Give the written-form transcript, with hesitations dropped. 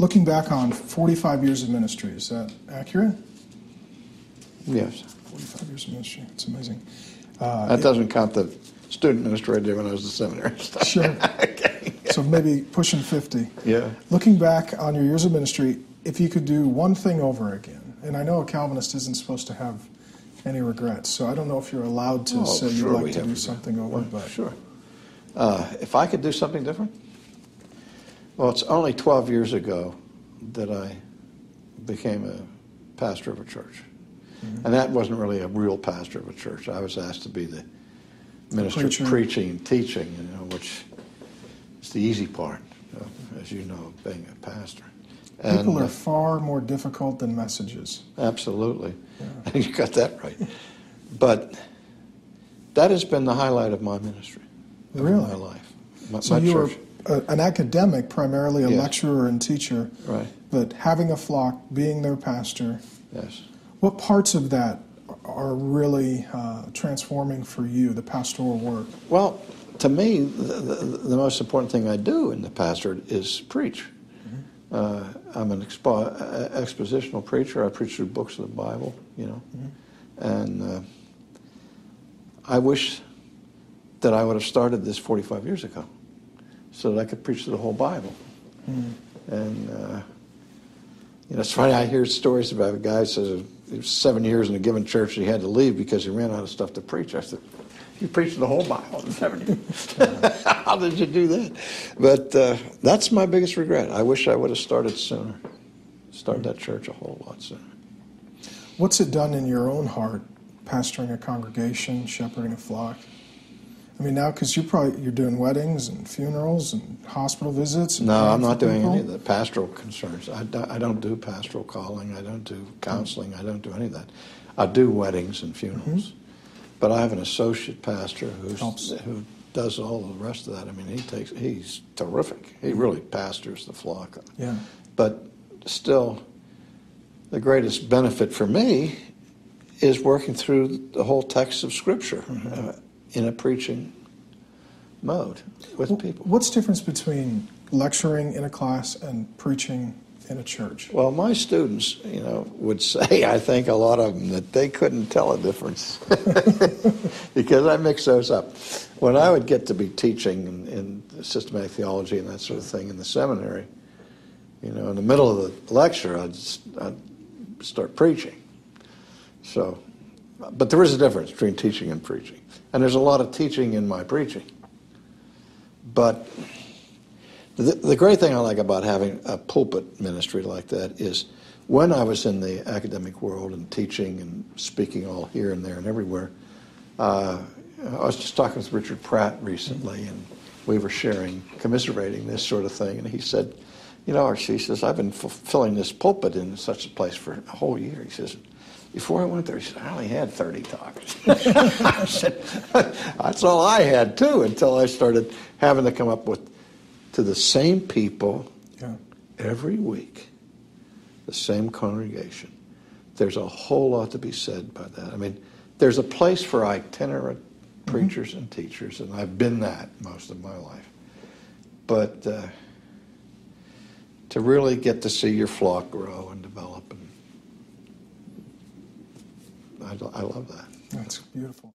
looking back on 45 years of ministry, is that accurate? Yes. 45 years of ministry. It's amazing. That doesn't count the student ministry I did when I was a seminary. Sure. Okay. So maybe pushing 50. Yeah. Looking back on your years of ministry, if you could do one thing over again, and I know a Calvinist isn't supposed to have any regrets, so I don't know if you're allowed to say you'd like to do something over. But sure. If I could do something different? Well, it's only 12 years ago that I became a pastor of a church. Mm-hmm. And that wasn't really a real pastor of a church. I was asked to be the minister of preaching and teaching, which is the easy part, as you know, of being a pastor. People are far more difficult than messages. Absolutely. Yeah. You got that right. But that has been the highlight of my ministry, of my life. So you were an academic, primarily a lecturer and teacher, right? But having a flock, being their pastor. Yes. What parts of that are really transforming for you, the pastoral work? Well, to me, the most important thing I do in the pastorate is preach. Mm-hmm. I'm an expositional preacher. I preach through books of the Bible, Mm-hmm. And I wish that I would have started this 45 years ago so that I could preach through the whole Bible. Mm-hmm. And, it's funny, I hear stories about a guy who says he was 7 years in a given church and he had to leave because he ran out of stuff to preach. I said, you preached the whole Bible in 7 years. How did you do that? But that's my biggest regret. I wish I would have started sooner, started that church a whole lot sooner. What's it done in your own heart, pastoring a congregation, shepherding a flock? I mean, now, because you're doing weddings and funerals and hospital visits. And no, I'm not doing any of the pastoral concerns. I don't do pastoral calling. I don't do counseling. I don't do any of that. I do weddings and funerals. Mm-hmm. But I have an associate pastor who does all the rest of that. I mean, he's terrific. He really pastors the flock. Yeah. But still, the greatest benefit for me is working through the whole text of Scripture. Mm-hmm. In a preaching mode with people. What's the difference between lecturing in a class and preaching in a church? Well, my students, would say, I think a lot of them, that they couldn't tell a difference because I mix those up. When I would get to be teaching in systematic theology and that sort of thing in the seminary, in the middle of the lecture, I'd start preaching. But there is a difference between teaching and preaching. And there's a lot of teaching in my preaching. But the great thing I like about having a pulpit ministry like that is when I was in the academic world and teaching and speaking all here and there and everywhere, I was just talking with Richard Pratt recently, and we were commiserating this sort of thing. And he said, he says, I've been filling this pulpit in such a place for a whole year. He says, before I went there, he said, I only had 30 talks. I said, that's all I had, too, until I started having to come up to the same people every week, the same congregation. There's a whole lot to be said by that. I mean, there's a place for itinerant preachers and teachers, and I've been that most of my life. But to really get to see your flock grow and develop, I love that. That's beautiful.